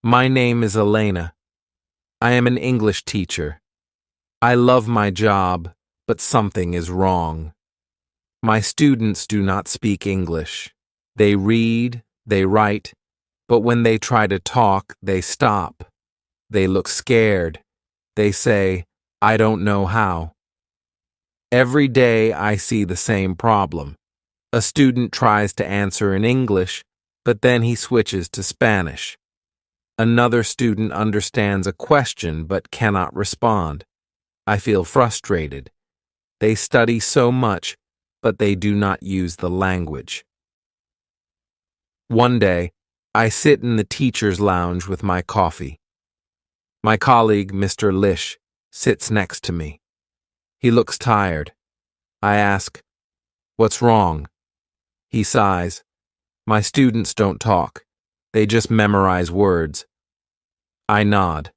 My name is Elena. I am an English teacher. I love my job, but something is wrong. My students do not speak English. They read, they write, but when they try to talk, they stop. They look scared. They say, "I don't know how." Every day I see the same problem. A student tries to answer in English, but then he switches to Spanish. Another student understands a question but cannot respond. I feel frustrated. They study so much, but they do not use the language. One day, I sit in the teacher's lounge with my coffee. My colleague, Mr. Lish, sits next to me. He looks tired. I ask, "What's wrong?" He sighs. "My students don't talk. They just memorize words." I nod.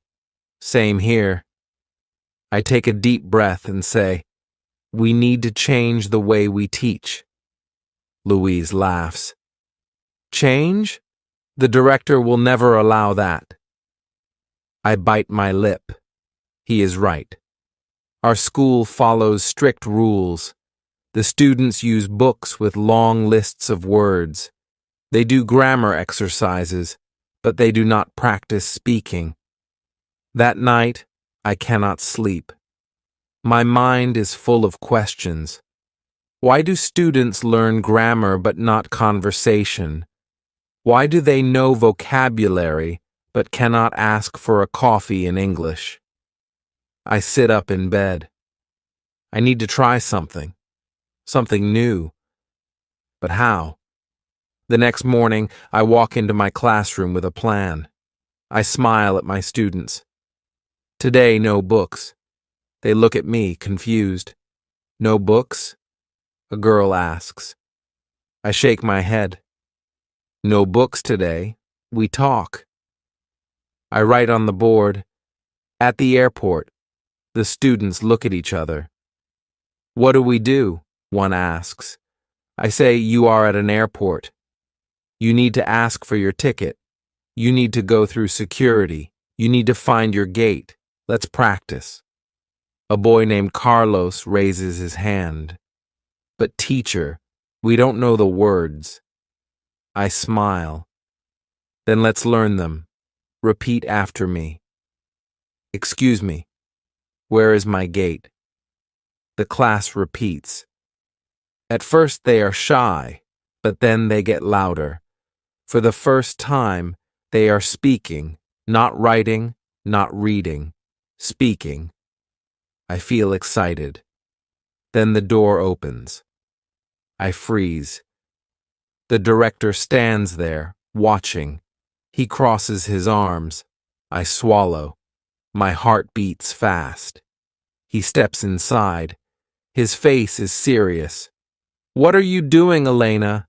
"Same here." I take a deep breath and say, "We need to change the way we teach." Louise laughs. "Change? The director will never allow that." I bite my lip. He is right. Our school follows strict rules. The students use books with long lists of words. They do grammar exercises, but they do not practice speaking. That night, I cannot sleep. My mind is full of questions. Why do students learn grammar but not conversation? Why do they know vocabulary but cannot ask for a coffee in English? I sit up in bed. I need to try something new. But how? The next morning, I walk into my classroom with a plan. I smile at my students. Today, no books. They look at me, confused. "No books?" a girl asks. I shake my head. "No books today. We talk." I write on the board, "At the airport." The students look at each other. "What do we do?" one asks. I say, "You are at an airport. You need to ask for your ticket. You need to go through security. You need to find your gate. Let's practice." A boy named Carlos raises his hand. "But teacher, we don't know the words." I smile. "Then let's learn them. Repeat after me." "Excuse me, where is my gate?" The class repeats. At first they are shy, but then they get louder. For the first time, they are speaking, not writing, not reading, speaking. I feel excited. Then the door opens. I freeze. The director stands there, watching. He crosses his arms. I swallow. My heart beats fast. He steps inside. His face is serious. "What are you doing, Elena?"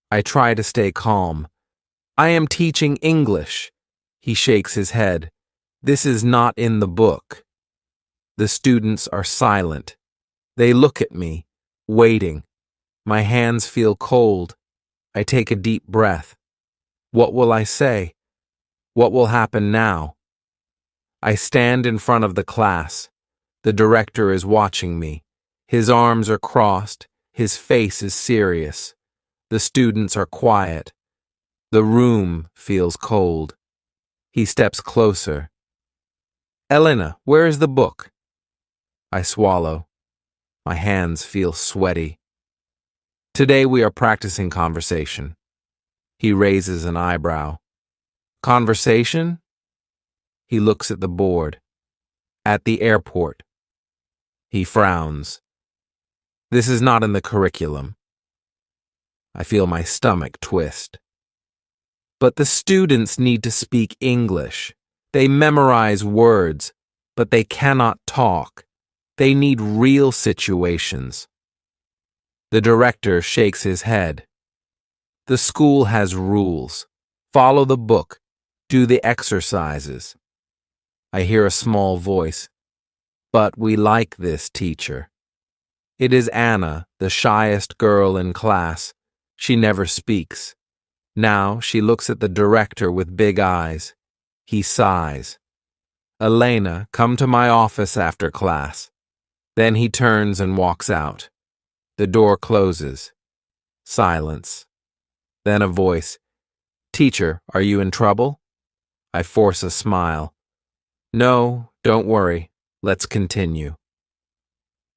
I try to stay calm. "I am teaching English." He shakes his head. "This is not in the book." The students are silent. They look at me, waiting. My hands feel cold. I take a deep breath. What will I say? What will happen now? I stand in front of the class. The director is watching me. His arms are crossed. His face is serious. The students are quiet. The room feels cold. He steps closer. "Elena, where is the book?" I swallow. My hands feel sweaty. "Today we are practicing conversation." He raises an eyebrow. "Conversation?" He looks at the board. "At the airport." He frowns. "This is not in the curriculum." I feel my stomach twist. "But the students need to speak English. They memorize words, but they cannot talk. They need real situations." The director shakes his head. "The school has rules. Follow the book. Do the exercises." I hear a small voice. "But we like this teacher." It is Anna, the shyest girl in class. She never speaks. Now she looks at the director with big eyes. He sighs. Elena, come to my office after class. Then he turns and walks out. The door closes. Silence. Then a voice. Teacher, are you in trouble? I force a smile. No, don't worry. Let's continue.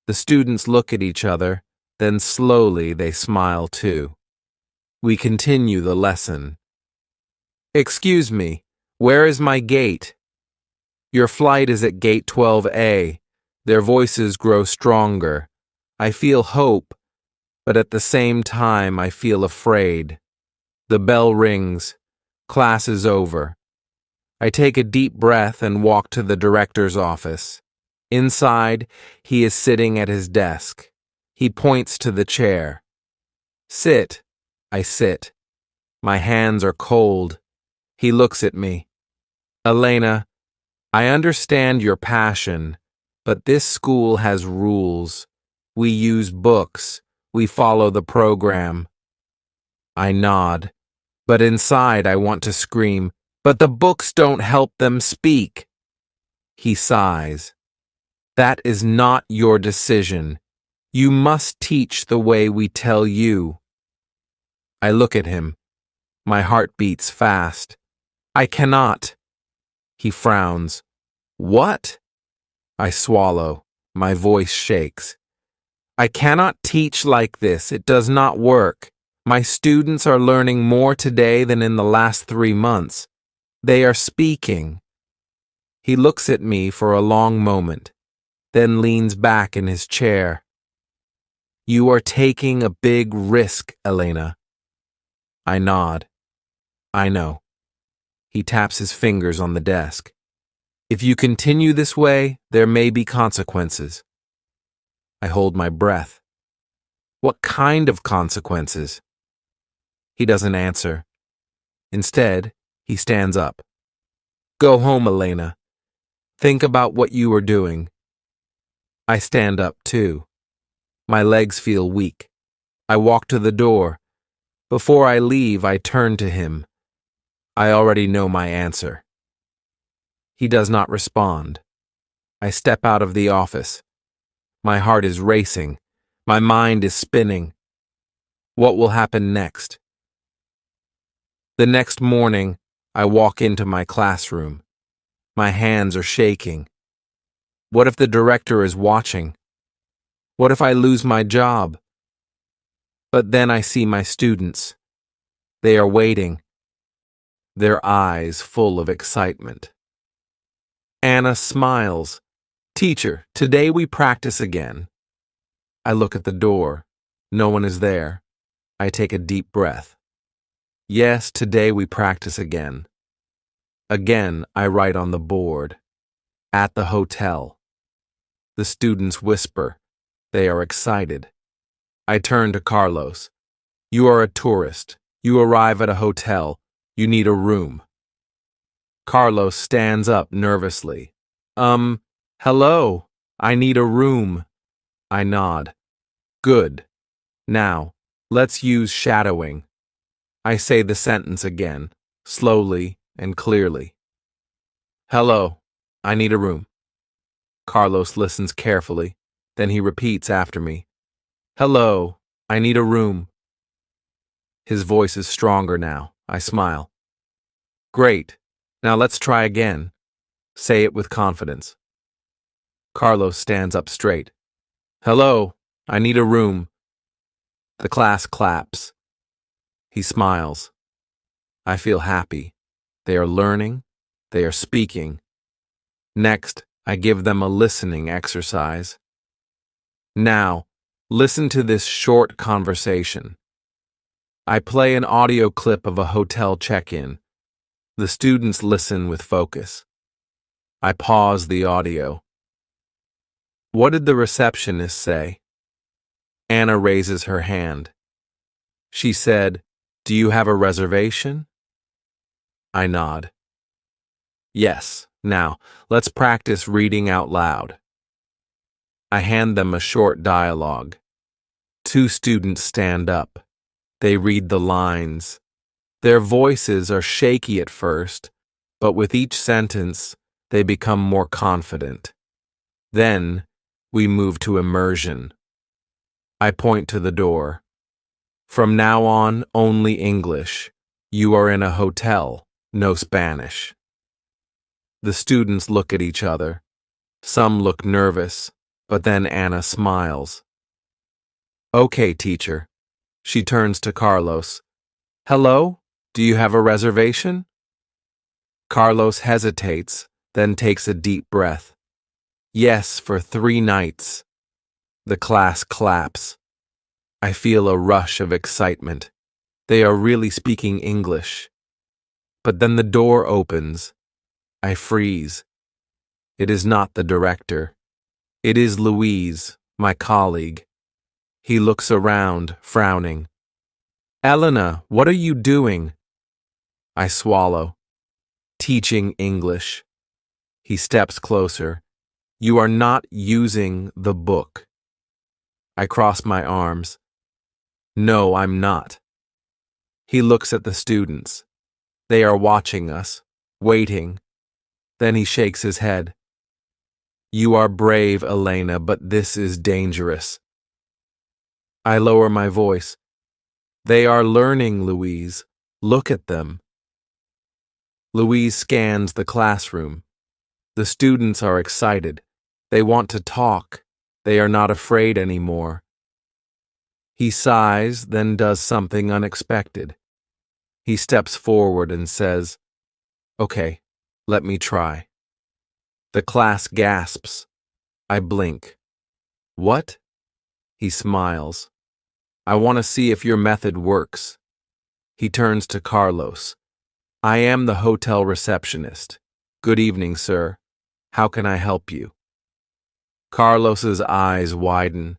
The students look at each other, then slowly they smile too. We continue the lesson. Excuse me, where is my gate? Your flight is at gate 12A. Their voices grow stronger. I feel hope, but at the same time I feel afraid. The bell rings. Class is over. I take a deep breath and walk to the director's office. Inside, he is sitting at his desk. He points to the chair. Sit. I sit. My hands are cold. He looks at me. Elena, I understand your passion, but this school has rules. We use books. We follow the program. I nod, but inside I want to scream, but the books don't help them speak. He sighs. That is not your decision. You must teach the way we tell you. I look at him. My heart beats fast. I cannot. He frowns. What? I swallow. My voice shakes. I cannot teach like this. It does not work. My students are learning more today than in the last 3 months. They are speaking. He looks at me for a long moment, then leans back in his chair. You are taking a big risk, Elena. I nod. I know. He taps his fingers on the desk. If you continue this way, there may be consequences. I hold my breath. What kind of consequences? He doesn't answer. Instead, he stands up. Go home, Elena. Think about what you are doing. I stand up, too. My legs feel weak. I walk to the door. Before I leave, I turn to him. I already know my answer. He does not respond. I step out of the office. My heart is racing. My mind is spinning. What will happen next? The next morning, I walk into my classroom. My hands are shaking. What if the director is watching? What if I lose my job? But then I see my students. They are waiting, their eyes full of excitement. Anna smiles. Teacher, today we practice again. I look at the door. No one is there. I take a deep breath. Yes, today we practice again. Again, I write on the board. At the hotel. The students whisper. They are excited. I turn to Carlos. You are a tourist. You arrive at a hotel. You need a room. Carlos stands up nervously. Hello. I need a room. I nod. Good. Now, let's use shadowing. I say the sentence again, slowly and clearly. Hello. I need a room. Carlos listens carefully. Then he repeats after me. Hello. I need a room. His voice is stronger now. I smile. Great. Now let's try again. Say it with confidence. Carlos stands up straight. Hello. I need a room. The class claps. He smiles. I feel happy. They are learning. They are speaking. Next, I give them a listening exercise. Now, listen to this short conversation. I play an audio clip of a hotel check-in. The students listen with focus. I pause the audio. What did the receptionist say? Anna raises her hand. She said, Do you have a reservation? I nod. Yes. Now, let's practice reading out loud. I hand them a short dialogue. 2 students stand up. They read the lines. Their voices are shaky at first, but with each sentence, they become more confident. Then, we move to immersion. I point to the door. From now on, only English. You are in a hotel, no Spanish. The students look at each other. Some look nervous, but then Anna smiles. Okay, teacher. She turns to Carlos. Hello? Do you have a reservation? Carlos hesitates, then takes a deep breath. Yes, for 3 nights. The class claps. I feel a rush of excitement. They are really speaking English. But then the door opens. I freeze. It is not the director. It is Louise, my colleague. He looks around, frowning. Elena, what are you doing? I swallow. Teaching English. He steps closer. You are not using the book. I cross my arms. No, I'm not. He looks at the students. They are watching us, waiting. Then he shakes his head. You are brave, Elena, but this is dangerous. I lower my voice. They are learning, Louise. Look at them. Louise scans the classroom. The students are excited. They want to talk. They are not afraid anymore. He sighs, then does something unexpected. He steps forward and says, Okay, let me try. The class gasps. I blink. What? He smiles. I want to see if your method works. He turns to Carlos. I am the hotel receptionist. Good evening, sir. How can I help you? Carlos's eyes widen.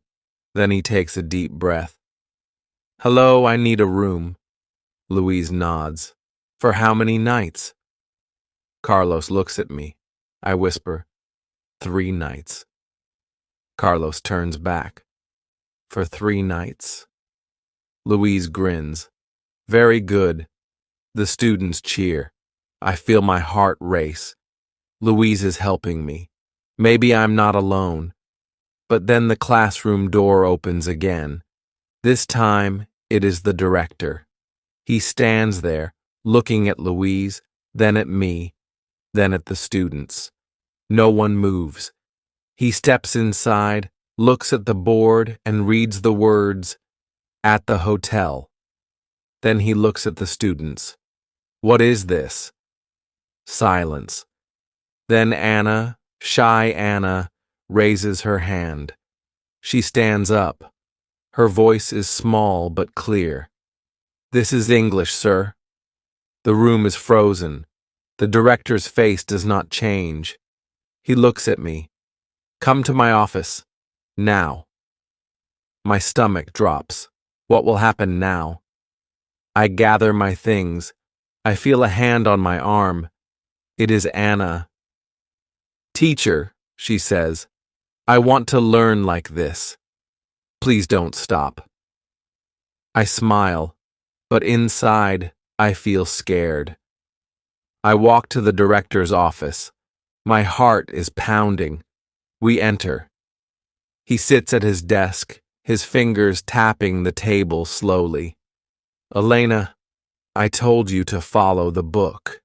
Then he takes a deep breath. Hello, I need a room. Louise nods. For how many nights? Carlos looks at me. I whisper, 3 nights. Carlos turns back. For 3 nights? Louise grins. Very good. The students cheer. I feel my heart race. Louise is helping me. Maybe I'm not alone. But then the classroom door opens again. This time, it is the director. He stands there, looking at Louise, then at me, then at the students. No one moves. He steps inside, looks at the board, and reads the words, at the hotel. Then he looks at the students. What is this? Silence. Then Anna, shy Anna, raises her hand. She stands up. Her voice is small but clear. This is English, sir. The room is frozen. The director's face does not change. He looks at me. Come to my office. Now. My stomach drops. What will happen now? I gather my things. I feel a hand on my arm. It is Anna. Teacher, she says, I want to learn like this. Please don't stop. I smile, but inside I feel scared. I walk to the director's office. My heart is pounding. We enter. He sits at his desk, his fingers tapping the table slowly. Elena, I told you to follow the book.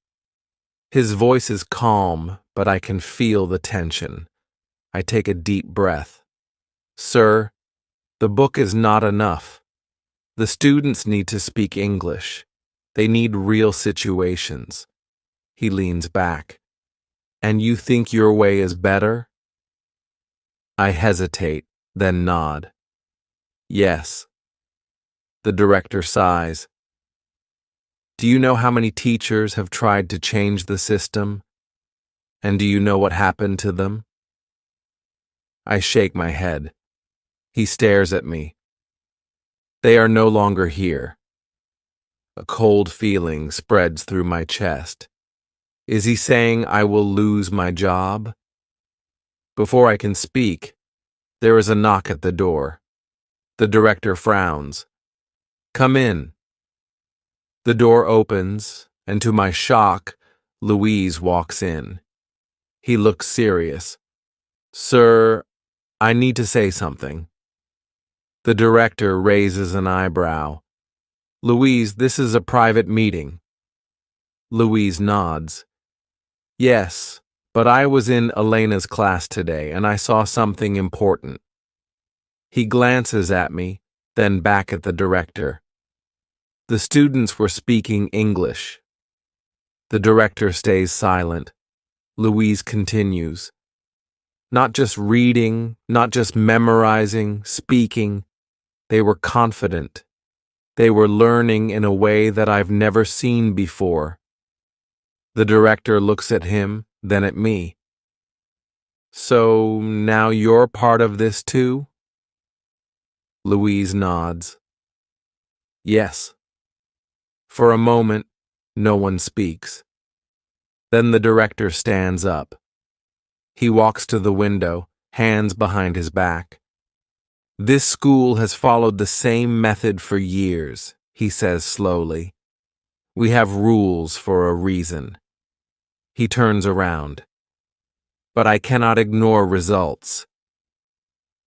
His voice is calm, but I can feel the tension. I take a deep breath. Sir, the book is not enough. The students need to speak English. They need real situations. He leans back. And you think your way is better? I hesitate, then nod. Yes. The director sighs. Do you know how many teachers have tried to change the system? And do you know what happened to them? I shake my head. He stares at me. They are no longer here. A cold feeling spreads through my chest. Is he saying I will lose my job? Before I can speak, there is a knock at the door. The director frowns. Come in. The door opens, and to my shock, Louise walks in. He looks serious. Sir, I need to say something. The director raises an eyebrow. Louise, this is a private meeting. Louise nods. Yes, but I was in Elena's class today and I saw something important. He glances at me, then back at the director. The students were speaking English. The director stays silent. Louise continues. Not just reading, not just memorizing, speaking. They were confident. They were learning in a way that I've never seen before. The director looks at him, then at me. So now you're part of this too? Louise nods. Yes. For a moment, no one speaks. Then the director stands up. He walks to the window, hands behind his back. This school has followed the same method for years, he says slowly. We have rules for a reason. He turns around. But I cannot ignore results.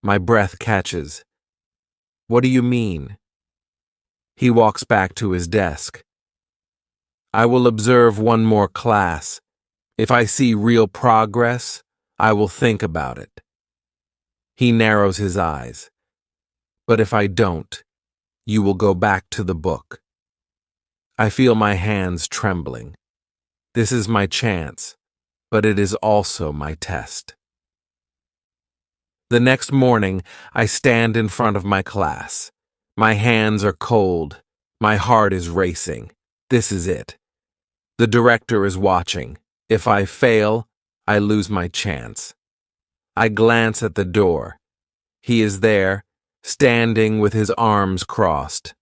My breath catches. What do you mean? He walks back to his desk. I will observe one more class. If I see real progress, I will think about it. He narrows his eyes. But if I don't, you will go back to the book. I feel my hands trembling. This is my chance, but it is also my test. The next morning, I stand in front of my class. My hands are cold. My heart is racing. This is it. The director is watching. If I fail, I lose my chance. I glance at the door. He is there, standing with his arms crossed.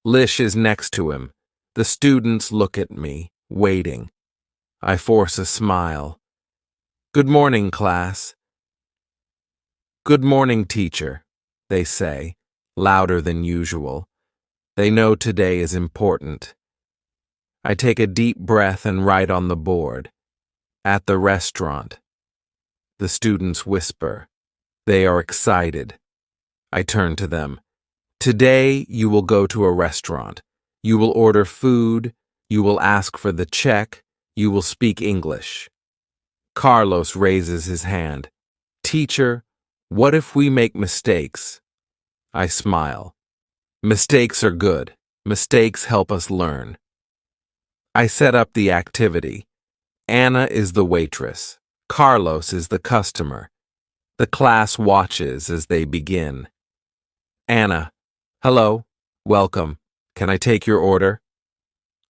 Lish is next to him. The students look at me, waiting. I force a smile. Good morning, class. Good morning, teacher, they say, louder than usual. They know today is important. I take a deep breath and write on the board. At the restaurant. The students whisper. They are excited. I turn to them. Today you will go to a restaurant. You will order food. You will ask for the check. You will speak English. Carlos raises his hand. Teacher, what if we make mistakes? I smile. Mistakes are good. Mistakes help us learn. I set up the activity. Anna is the waitress. Carlos is the customer. The class watches as they begin. Anna, hello, welcome. Can I take your order?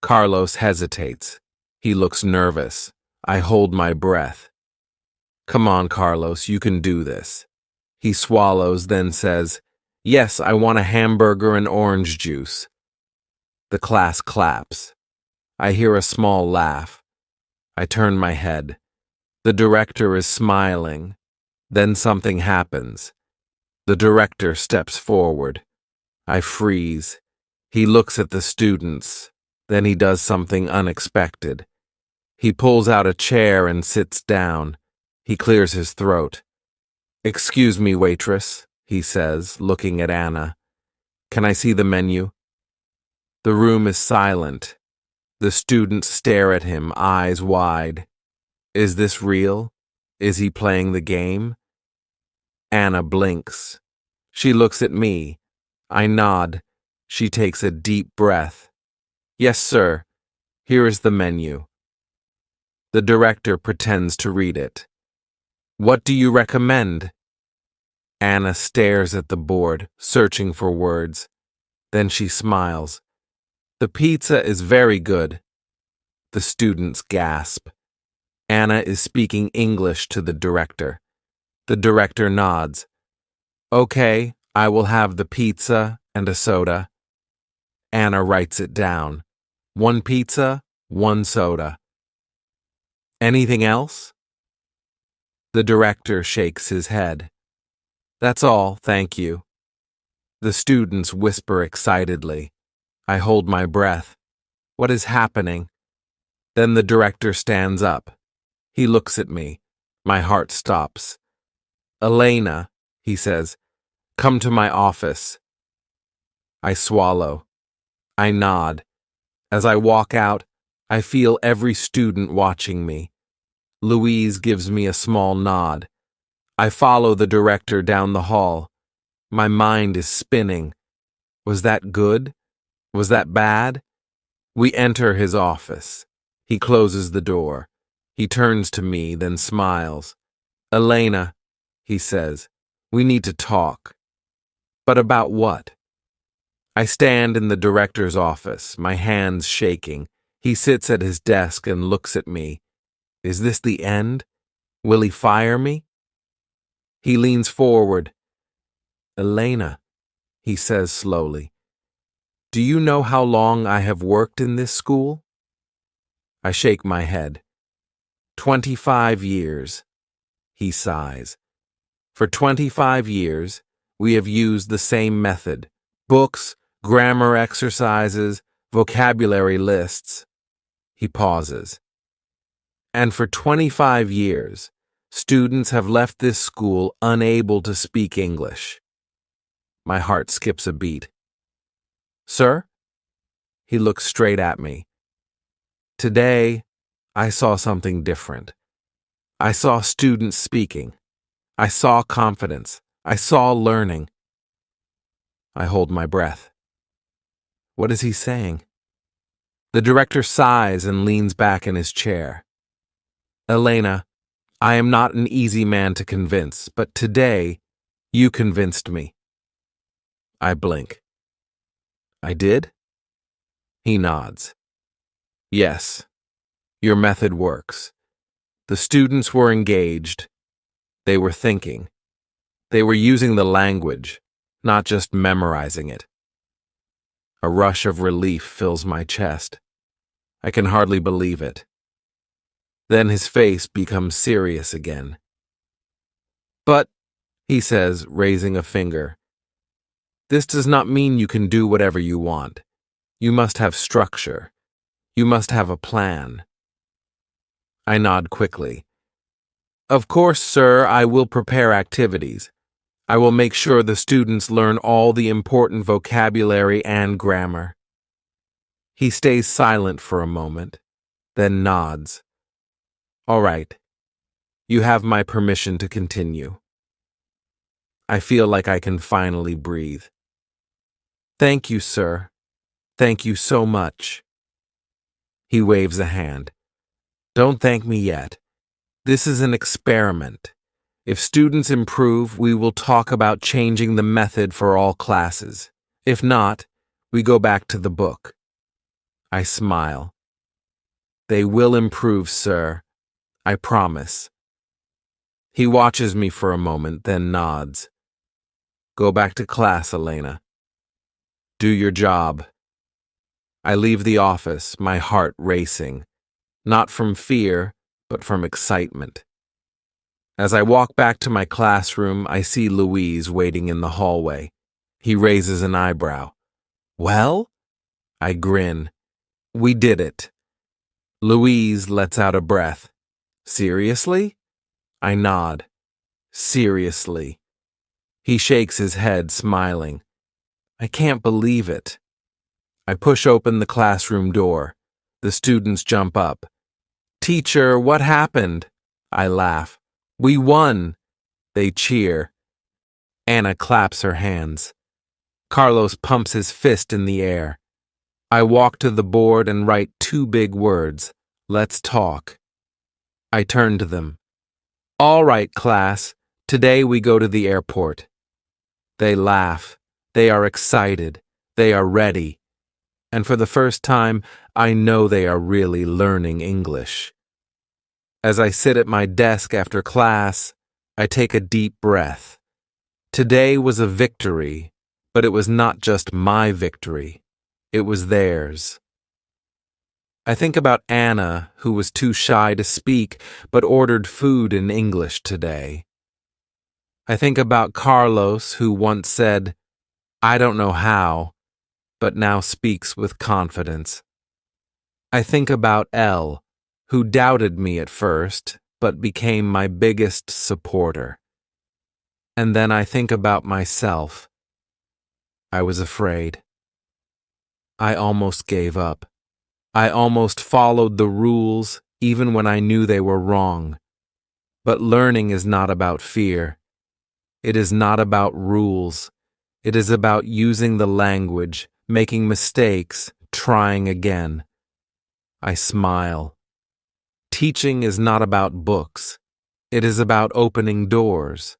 Carlos hesitates. He looks nervous. I hold my breath. Come on, Carlos, you can do this. He swallows, then says, Yes, I want a hamburger and orange juice. The class claps. I hear a small laugh. I turn my head. The director is smiling. Then something happens. The director steps forward. I freeze. He looks at the students. Then he does something unexpected. He pulls out a chair and sits down. He clears his throat. Excuse me, waitress, he says, looking at Anna. Can I see the menu? The room is silent. The students stare at him, eyes wide. Is this real? Is he playing the game? Anna blinks. She looks at me. I nod. She takes a deep breath. Yes, sir. Here is the menu. The director pretends to read it. What do you recommend? Anna stares at the board, searching for words. Then she smiles. The pizza is very good. The students gasp. Anna is speaking English to the director. The director nods. Okay, I will have the pizza and a soda. Anna writes it down. 1 pizza, 1 soda. Anything else? The director shakes his head. That's all, thank you. The students whisper excitedly. I hold my breath. What is happening? Then the director stands up. He looks at me. My heart stops. "Elena," he says, "come to my office." I swallow. I nod. As I walk out, I feel every student watching me. Louise gives me a small nod. I follow the director down the hall. My mind is spinning. Was that good? Was that bad? We enter his office. He closes the door. He turns to me, then smiles. "Elena," he says, "we need to talk." But about what? I stand in the director's office, my hands shaking. He sits at his desk and looks at me. Is this the end? Will he fire me? He leans forward. "Elena," he says slowly, "do you know how long I have worked in this school?" I shake my head. 25 years. He sighs. For 25 years, we have used the same method. Books, grammar exercises, vocabulary lists. He pauses. And for 25 years, students have left this school unable to speak English. My heart skips a beat. "Sir?" He looks straight at me. Today, I saw something different. I saw students speaking. I saw confidence. I saw learning. I hold my breath. What is he saying? The director sighs and leans back in his chair. "Elena, I am not an easy man to convince, but today, you convinced me." I blink. "I did?" He nods. "Yes, your method works. The students were engaged. They were thinking. They were using the language, not just memorizing it." A rush of relief fills my chest. I can hardly believe it. Then his face becomes serious again. "But," he says, raising a finger, "this does not mean you can do whatever you want. You must have structure. You must have a plan." I nod quickly. "Of course, sir, I will prepare activities. I will make sure the students learn all the important vocabulary and grammar." He stays silent for a moment, then nods. "All right. You have my permission to continue." I feel like I can finally breathe. "Thank you, sir. Thank you so much." He waves a hand. "Don't thank me yet. This is an experiment. If students improve, we will talk about changing the method for all classes. If not, we go back to the book." I smile. "They will improve, sir. I promise." He watches me for a moment, then nods. "Go back to class, Elena. Do your job." I leave the office, my heart racing, not from fear, but from excitement. As I walk back to my classroom, I see Louise waiting in the hallway. He raises an eyebrow. "Well?" I grin. "We did it." Louise lets out a breath. "Seriously?" I nod. "Seriously." He shakes his head, smiling. "I can't believe it." I push open the classroom door. The students jump up. "Teacher, what happened?" I laugh. "We won." They cheer. Anna claps her hands. Carlos pumps his fist in the air. I walk to the board and write 2 big words. "Let's talk." I turn to them. "All right, class. Today we go to the airport." They laugh. They are excited. They are ready. And for the first time, I know they are really learning English. As I sit at my desk after class, I take a deep breath. Today was a victory, but it was not just my victory. It was theirs. I think about Anna, who was too shy to speak, but ordered food in English today. I think about Carlos, who once said, "I don't know how," but now speaks with confidence. I think about Elle, who doubted me at first, but became my biggest supporter. And then I think about myself. I was afraid. I almost gave up. I almost followed the rules, even when I knew they were wrong. But learning is not about fear. It is not about rules. It is about using the language, making mistakes, trying again. I smile. Teaching is not about books. It is about opening doors.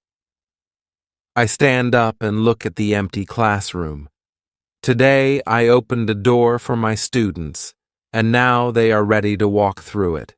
I stand up and look at the empty classroom. Today I opened a door for my students, and now they are ready to walk through it.